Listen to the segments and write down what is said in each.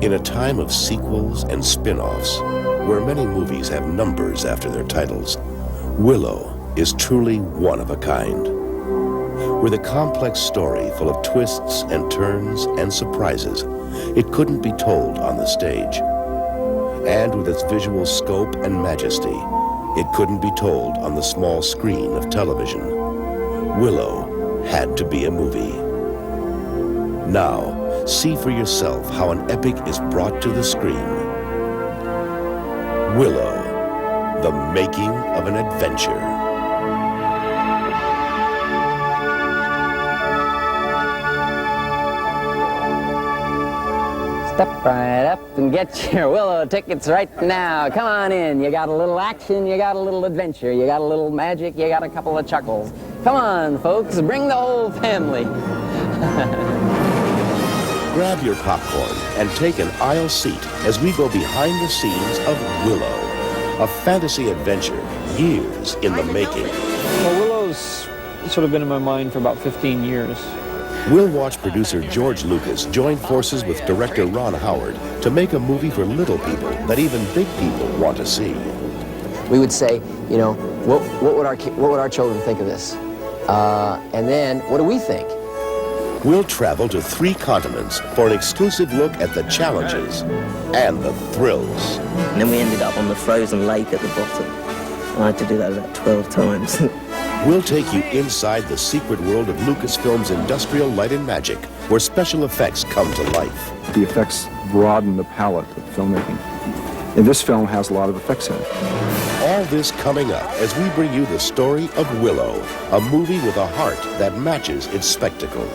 In a time of sequels and spin-offs, where many movies have numbers after their titles, Willow is truly one of a kind. With a complex story full of twists and turns and surprises, it couldn't be told on the stage. And with its visual scope and majesty, it couldn't be told on the small screen of television. Willow had to be a movie. Now, see for yourself how an epic is brought to the screen. Willow, the making of an adventure. Step right up and get your Willow tickets right now. Come on in. You got a little action, you got a little adventure, you got a little magic, you got a couple of chuckles. Come on, folks, bring the whole family. Grab your popcorn and take an aisle seat as we go behind the scenes of Willow, a fantasy adventure years in the making. Well, Willow's sort of been in my mind for about 15 years. We'll watch producer George Lucas join forces with director Ron Howard to make a movie for little people that even big people want to see. We would say, you know, what would our children think of this? And then, what do we think? We'll travel to 3 continents for an exclusive look at the challenges and the thrills. And then we ended up on the frozen lake at the bottom. I had to do that about 12 times. We'll take you inside the secret world of Lucasfilm's industrial light and magic, where special effects come to life. The effects broaden the palette of filmmaking. And this film has a lot of effects in it. All this coming up as we bring you the story of Willow, a movie with a heart that matches its spectacle.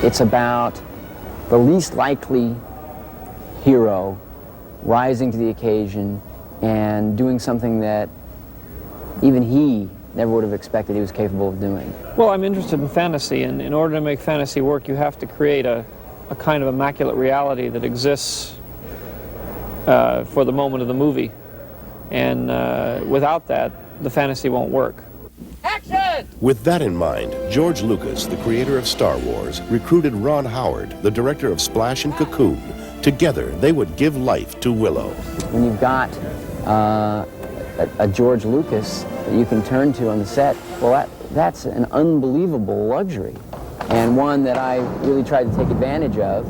It's about the least likely hero rising to the occasion and doing something that even he never would have expected he was capable of doing. Well, I'm interested in fantasy, and in order to make fantasy work, you have to create a kind of immaculate reality that exists for the moment of the movie. And without that, the fantasy won't work. Action! With that in mind, George Lucas, the creator of Star Wars, recruited Ron Howard, the director of Splash and Cocoon. Together, they would give life to Willow. When you've got a George Lucas that you can turn to on the set, well, that's an unbelievable luxury, and one that I really tried to take advantage of.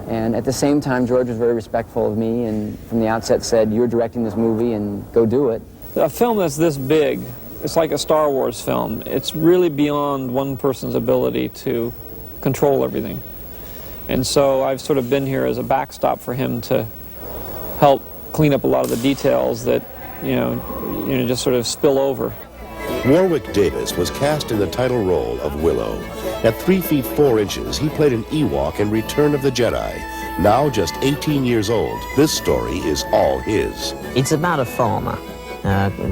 And at the same time, George was very respectful of me, and from the outset said, "You're directing this movie, and go do it." A film that's this big, it's like a Star Wars film. It's really beyond one person's ability to control everything. And so I've sort of been here as a backstop for him to help clean up a lot of the details that you know, just sort of spill over. Warwick Davis was cast in the title role of Willow. At 3 feet 4 inches, he played an Ewok in Return of the Jedi. Now just 18 years old, this story is all his. It's about a farmer,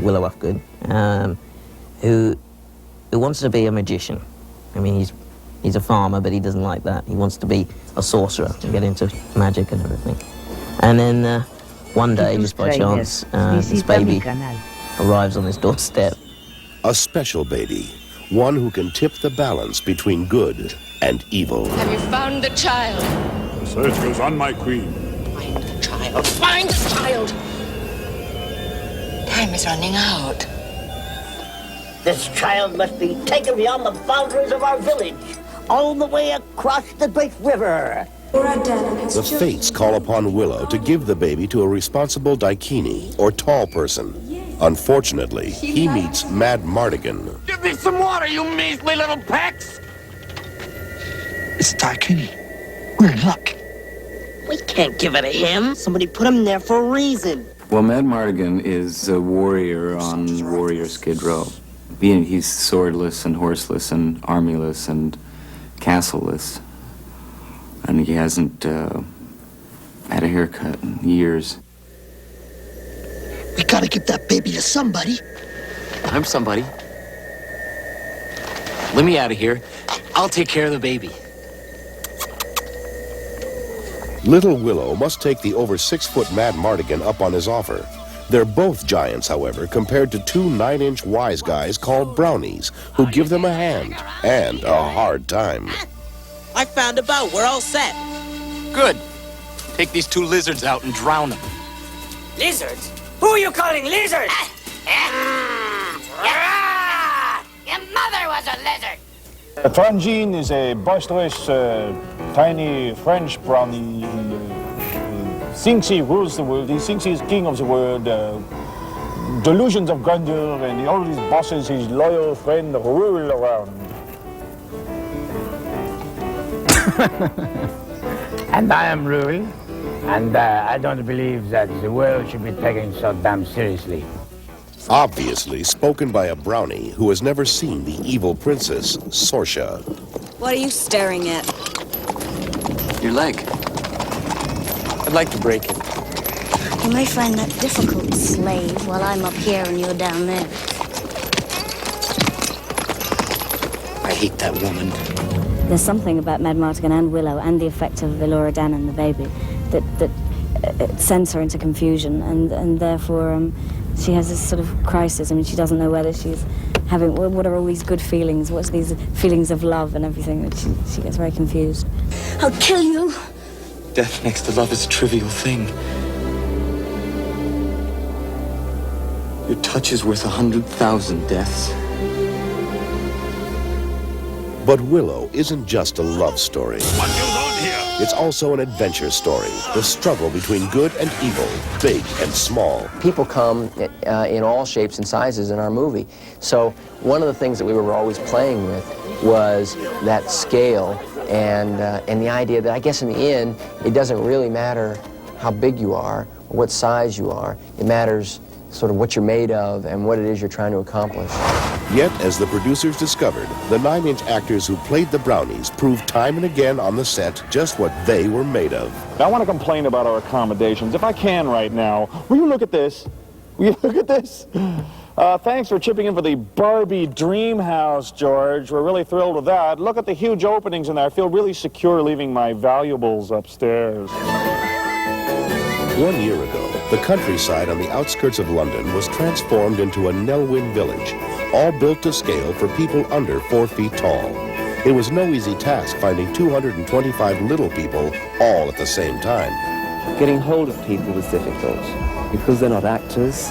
Willow Ufgood, who wants to be a magician. I mean, he's a farmer, but he doesn't like that. He wants to be a sorcerer and get into magic and everything. And then one day, just by chance, this baby arrives on his doorstep. A special baby, one who can tip the balance between good and evil. Have you found the child? The search goes on, my queen. Find the child. Find the child! Time is running out. This child must be taken beyond the boundaries of our village, all the way across the great river. The fates call upon Willow to give the baby to a responsible daikini, or tall person. Unfortunately, he meets Mad Mardigan. Give me some water, you measly little pecks! It's a daikini. We're in luck. We can't give it to him. Somebody put him there for a reason. Well, Mad Mardigan is a warrior on Warrior Skid Row. He's swordless and horseless and armyless and castleless. And he hasn't had a haircut in years. We gotta give that baby to somebody. I'm somebody. Let me out of here. I'll take care of the baby. Little Willow must take the over 6-foot Mad Mardigan up on his offer. They're both giants, however, compared to 2 9-inch wise guys called brownies, who give them a hand and a hard time. I found a boat. We're all set. Good. Take these 2 lizards out and drown them. Lizards? Who are you calling lizards? Your mother was a lizard. Frangine is a boisterous, tiny French brownie. He thinks he rules the world. He thinks he's king of the world. Delusions of grandeur, and all these bosses, his loyal friend, rule around. And I am Rule, and I don't believe that the world should be taken so damn seriously. Obviously spoken by a brownie who has never seen the evil princess, Sorsha. What are you staring at? Your leg. I'd like to break it. You may find that difficult, slave, while I'm up here and you're down there. I hate that woman. There's something about Mad Martigan and Willow and the effect of Elora Dan and the baby that sends her into confusion, and therefore she has this sort of crisis. I mean, she doesn't know whether she's having, what are all these good feelings, what's these feelings of love and everything, that she gets very confused. I'll kill you. Death next to love is a trivial thing. Your touch is worth 100,000 deaths. But Willow isn't just a love story. What goes on here? It's also an adventure story, the struggle between good and evil, big and small. People come in all shapes and sizes in our movie. So one of the things that we were always playing with was that scale and the idea that I guess in the end, it doesn't really matter how big you are or what size you are. It matters sort of what you're made of and what it is you're trying to accomplish. Yet, as the producers discovered, the 9-inch actors who played the brownies proved time and again on the set just what they were made of. I want to complain about our accommodations, if I can right now. Will you look at this? Will you look at this? Thanks for chipping in for the Barbie dream house, George. We're really thrilled with that. Look at the huge openings in there. I feel really secure leaving my valuables upstairs. 1 year ago, the countryside on the outskirts of London was transformed into a Nelwyn village, all built to scale for people under 4 feet tall. It was no easy task finding 225 little people all at the same time. Getting hold of people was difficult because they're not actors.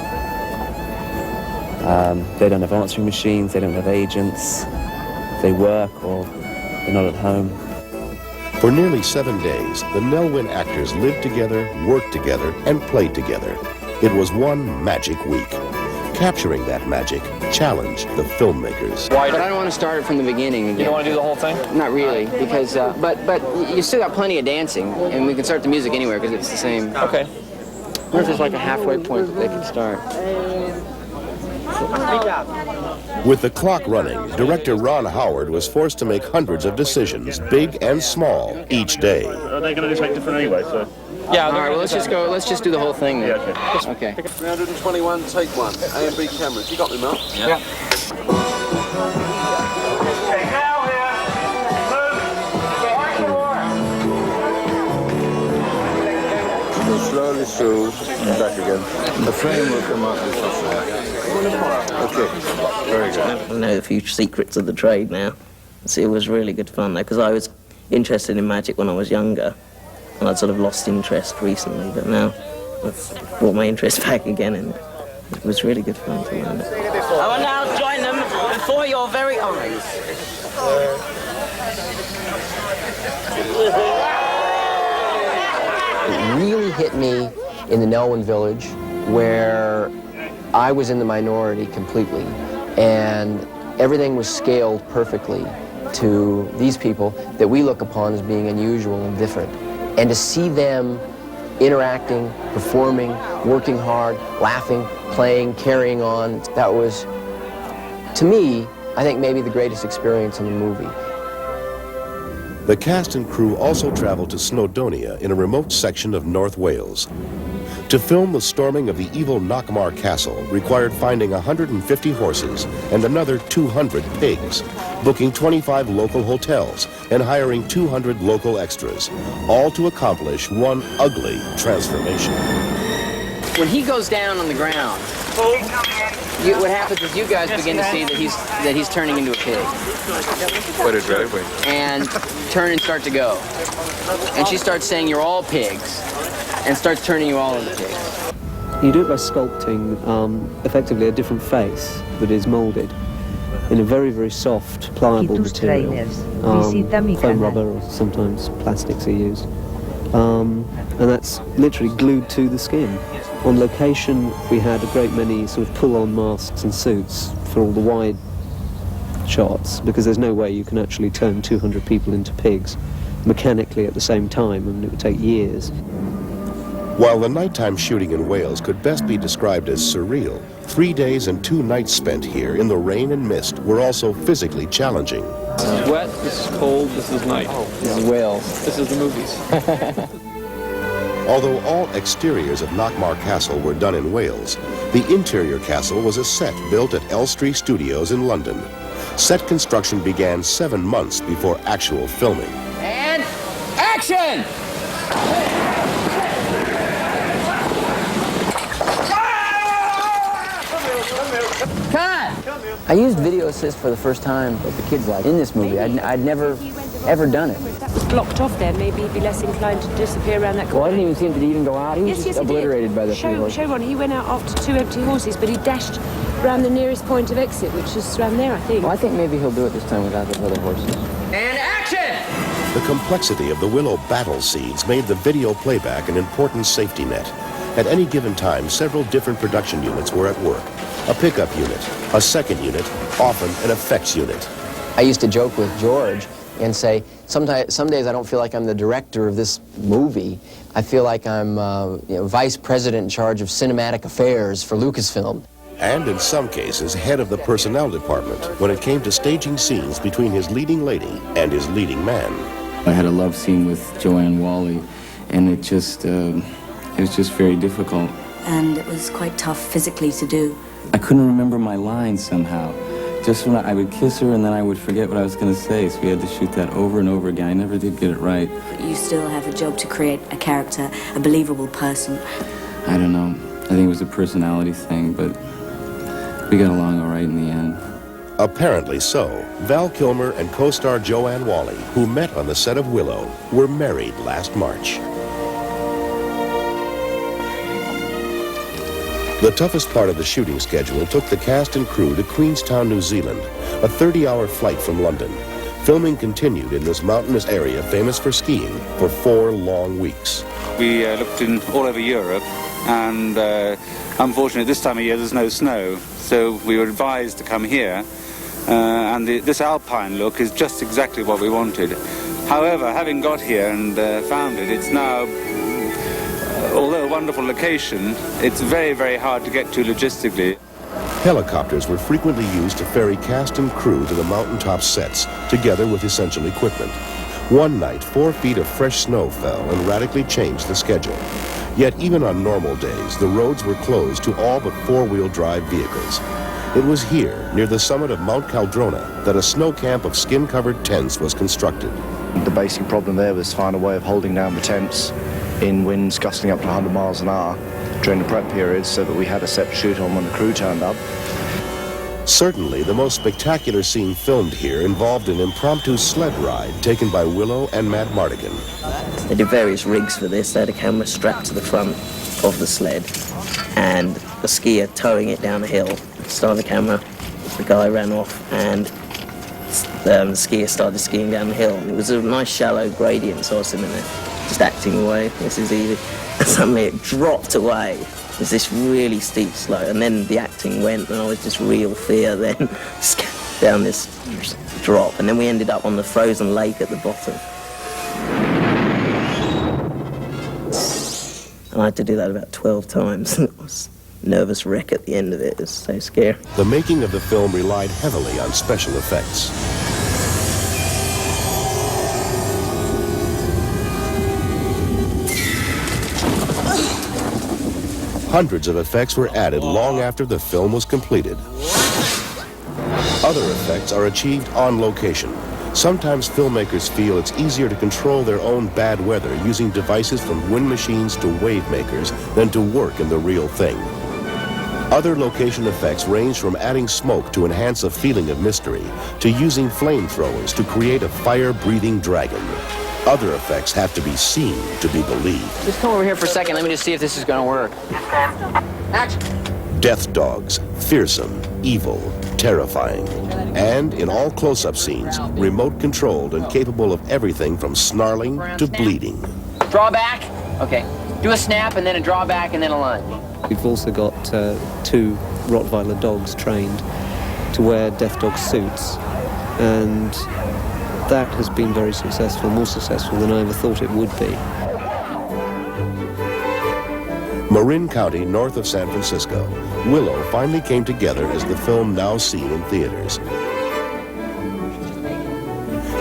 They don't have answering machines, they don't have agents. They work or they're not at home. For nearly 7 days, the Nelwyn actors lived together, worked together, and played together. It was one magic week. Capturing that magic challenged the filmmakers. But I don't want to start it from the beginning again. You don't want to do the whole thing? Not really, because, but you still got plenty of dancing, and we can start the music anywhere because it's the same. Okay. What if there's like a halfway point that they can start? With the clock running, director Ron Howard was forced to make hundreds of decisions, big and small, each day. Are they going to do something different anyway, so? Yeah, all right, well, let's just do the whole thing then. Yeah, okay. 321, take 1. A and B cameras. You got me, Mark? Yeah. Slowly through and back again. The frame will come up this way. Okay, very good. I know a few secrets of the trade now. So it was really good fun though, because I was interested in magic when I was younger, and I'd sort of lost interest recently, but now I've brought my interest back again, and it was really good fun to learn it. I will now join them before your very eyes. It really hit me in the Nelwyn village where I was in the minority completely, and everything was scaled perfectly to these people that we look upon as being unusual and different. And to see them interacting, performing, working hard, laughing, playing, carrying on, that was, to me, I think maybe the greatest experience in the movie. The cast and crew also traveled to Snowdonia in a remote section of North Wales. To film the storming of the evil Knockmar Castle required finding 150 horses and another 200 pigs, booking 25 local hotels and hiring 200 local extras, all to accomplish one ugly transformation. When he goes down on the ground, what happens is you guys begin to see that he's turning into a pig. Put it right away. And turn and start to go. And she starts saying you're all pigs, and starts turning you all into pigs. You do it by sculpting effectively a different face that is moulded in a very, very soft, pliable material. Foam rubber or sometimes plastics are used. And that's literally glued to the skin. On location, we had a great many sort of pull-on masks and suits for all the wide shots, because there's no way you can actually turn 200 people into pigs mechanically at the same time, and it would take years. While the nighttime shooting in Wales could best be described as surreal, 3 days and 2 nights spent here in the rain and mist were also physically challenging. This is wet, this is cold, this is night. This is Wales. This is the movies. Although all exteriors of Knockmar Castle were done in Wales, the interior castle was a set built at Elstree Studios in London. Set construction began 7 months before actual filming. And action! Cut! I used video assist for the first time with the kids like in this movie. I'd never ever done it. If that was blocked off there, maybe he'd be less inclined to disappear around that corner. Well, I didn't even see him. Did he even go out? He was Yes, just obliterated by the 3 horses. Show on, he went out after 2 empty horses, but he dashed around the nearest point of exit, which is around there, I think. Well, I think maybe he'll do it this time without the other horses. And action! The complexity of the Willow battle scenes made the video playback an important safety net. At any given time, several different production units were at work. A pickup unit, a second unit, often an effects unit. I used to joke with George and say, some days I don't feel like I'm the director of this movie. I feel like I'm vice president in charge of cinematic affairs for Lucasfilm. And in some cases, head of the personnel department when it came to staging scenes between his leading lady and his leading man. I had a love scene with Joanne Whalley, and it was just very difficult. And it was quite tough physically to do. I couldn't remember my lines somehow. Just when I would kiss her and then I would forget what I was going to say, so we had to shoot that over and over again. I never did get it right. You still have a job to create a character, a believable person. I don't know. I think it was a personality thing, but we got along all right in the end. Apparently so. Val Kilmer and co-star Joanne Whalley, who met on the set of Willow, were married last March. The toughest part of the shooting schedule took the cast and crew to Queenstown, New Zealand, a 30-hour flight from London. Filming continued in this mountainous area famous for skiing for 4 long weeks. We looked in all over Europe, and unfortunately this time of year there's no snow, so we were advised to come here, and this alpine look is just exactly what we wanted. However, having got here and found it, it's now, although a wonderful location, it's very, very hard to get to logistically. Helicopters were frequently used to ferry cast and crew to the mountaintop sets, together with essential equipment. One night, 4 feet of fresh snow fell and radically changed the schedule. Yet even on normal days, the roads were closed to all but 4-wheel drive vehicles. It was here, near the summit of Mount Caldrona, that a snow camp of skin-covered tents was constructed. The basic problem there was to find a way of holding down the tents in winds gusting up to 100 miles an hour during the prep period, so that we had a set to shoot on when the crew turned up. Certainly, the most spectacular scene filmed here involved an impromptu sled ride taken by Willow and Matt Mardigan. They did various rigs for this. They had a camera strapped to the front of the sled and a skier towing it down a hill. Started the camera, the guy ran off, and the skier started skiing down the hill. It was a nice shallow gradient, so I was sitting there just acting away. This is easy. And suddenly it dropped away. There's this really steep slope, and then the acting went, and I was just real fear then down this drop, and then we ended up on the frozen lake at the bottom. And I had to do that about 12 times. I was a nervous wreck at the end of it. It was so scary. The making of the film relied heavily on special effects. Hundreds of effects were added long after the film was completed. Other effects are achieved on location. Sometimes filmmakers feel it's easier to control their own bad weather using devices from wind machines to wave makers than to work in the real thing. Other location effects range from adding smoke to enhance a feeling of mystery to using flamethrowers to create a fire-breathing dragon. Other effects have to be seen to be believed. Just come over here for a second. Let me just see if this is going to work. Action. Death dogs, fearsome, evil, terrifying, and in all close-up scenes, remote-controlled and capable of everything from snarling to bleeding. Draw back. Okay. Do a snap and then a draw back and then a lunge. We've also got 2 Rottweiler dogs trained to wear death dog suits, and that has been very successful, more successful than I ever thought it would be. Marin County, north of San Francisco, Willow finally came together as the film now seen in theaters.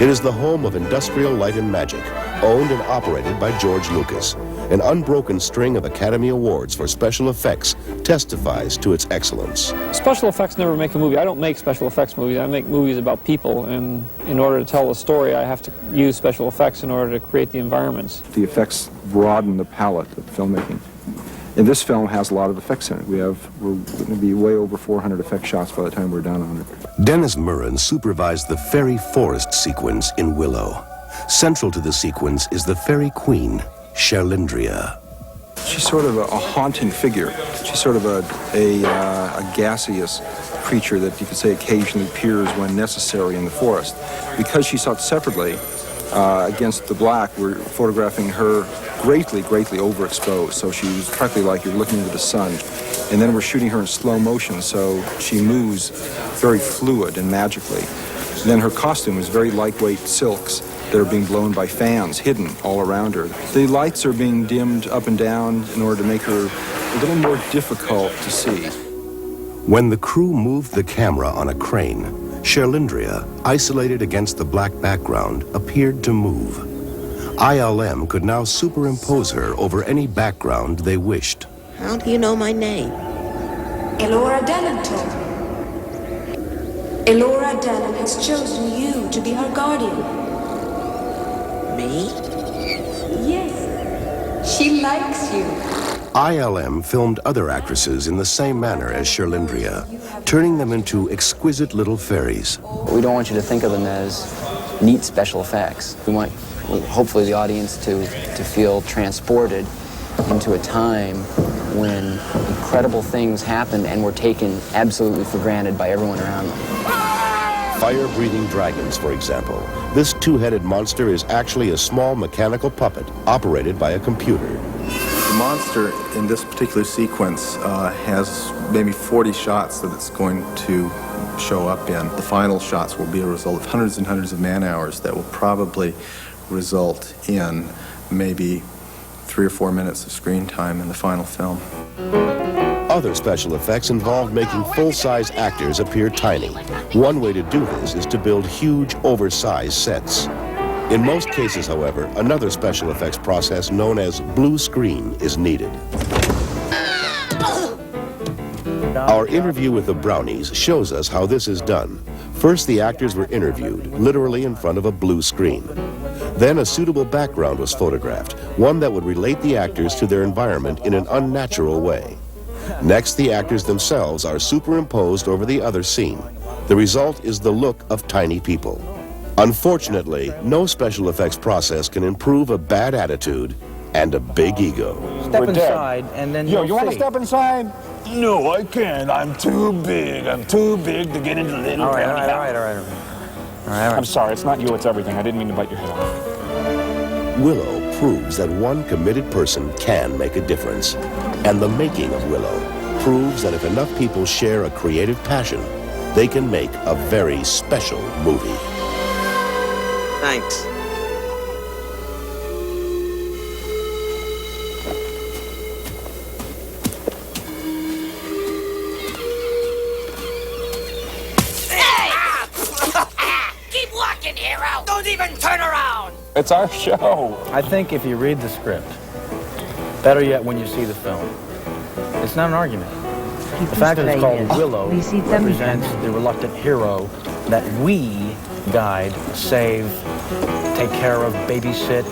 It is the home of Industrial Light and Magic, owned and operated by George Lucas. An unbroken string of Academy Awards for special effects testifies to its excellence. Special effects never make a movie. I don't make special effects movies. I make movies about people, and in order to tell a story, I have to use special effects in order to create the environments. The effects broaden the palette of filmmaking. And this film has a lot of effects in it. We're going to be way over 400 effect shots by the time we're done on it. Dennis Murin supervised the fairy forest sequence in Willow. Central to the sequence is the fairy queen, Cherlindrea. She's sort of a haunting figure. She's sort of a gaseous creature that you could say occasionally appears when necessary in the forest. Because she's shot separately against the black, we're photographing her greatly overexposed. So she's practically like you're looking into the sun. And then we're shooting her in slow motion, so she moves very fluid and magically. And then her costume is very lightweight silks that are being blown by fans, hidden all around her. The lights are being dimmed up and down in order to make her a little more difficult to see. When the crew moved the camera on a crane, Cherlindrea, isolated against the black background, appeared to move. ILM could now superimpose her over any background they wished. How do you know my name? Elora Denon told me. Elora Denon has chosen you to be her guardian. Me? Yes. She likes you. ILM filmed other actresses in the same manner as Cherlindrea, turning them into exquisite little fairies. We don't want you to think of them as neat special effects. We want, hopefully, the audience to feel transported into a time when incredible things happened and were taken absolutely for granted by everyone around them. Fire-breathing dragons, for example. This two-headed monster is actually a small mechanical puppet operated by a computer. The monster in this particular sequence has maybe 40 shots that it's going to show up in. The final shots will be a result of hundreds and hundreds of man-hours that will probably result in maybe 3 or 4 minutes of screen time in the final film. Other special effects involve making full-size actors appear tiny. One way to do this is to build huge, oversized sets. In most cases, however, another special effects process known as blue screen is needed. Our interview with the Brownies shows us how this is done. First, the actors were interviewed, literally in front of a blue screen. Then a suitable background was photographed, one that would relate the actors to their environment in an unnatural way. Next, the actors themselves are superimposed over the other scene. The result is the look of tiny people. Unfortunately, no special effects process can improve a bad attitude and a big ego. Step inside and then you want to step inside? No, I can't. I'm too big. I'm too big to get into little All right. I'm sorry, it's not you, it's everything. I didn't mean to bite your head off. Willow proves that one committed person can make a difference. And the making of Willow proves that if enough people share a creative passion, they can make a very special movie. Thanks. Keep walking, hero! Don't even turn around! It's our show. I think if you read the script, better yet when you see the film, it's not an argument. The fact that it's called Willow represents the reluctant hero that we guide, save, take care of, babysit.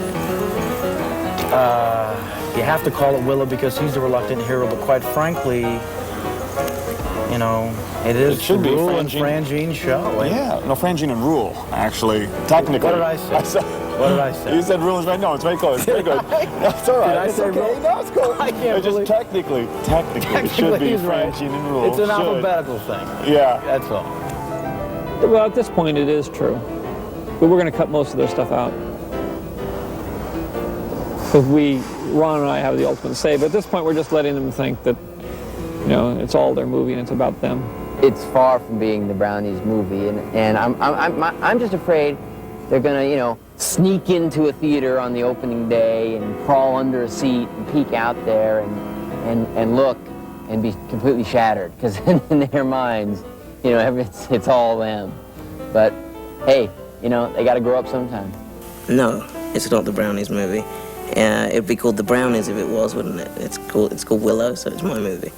You have to call it Willow because he's the reluctant hero, but quite frankly, you know, it is It should be Rule and Frangine. Frangine show. Yeah, no, Frangine and Rule, actually. Technically. What did I say? What did I say? You said Rule and Frangine. No, it's very close. Very good. That's all right. Did I It's say okay. Rule? No, it's cool. I can't It's just believe- technically, it should be he's right. Frangine and Rule. It's an Should. alphabetical thing. Yeah. That's all. Well, at this point, it is true. But we're going to cut most of their stuff out. Because Ron and I have the ultimate say. But at this point, we're just letting them think that, you know, it's all their movie and it's about them. It's far from being the Brownies movie, and I'm just afraid they're gonna, you know, sneak into a theater on the opening day and crawl under a seat and peek out there and look and be completely shattered, because in their minds, you know, it's all them. But hey, you know, they got to grow up sometime. No, it's not the Brownies movie. It'd be called The Brownies if it was, wouldn't it? It's called Willow, so it's my movie.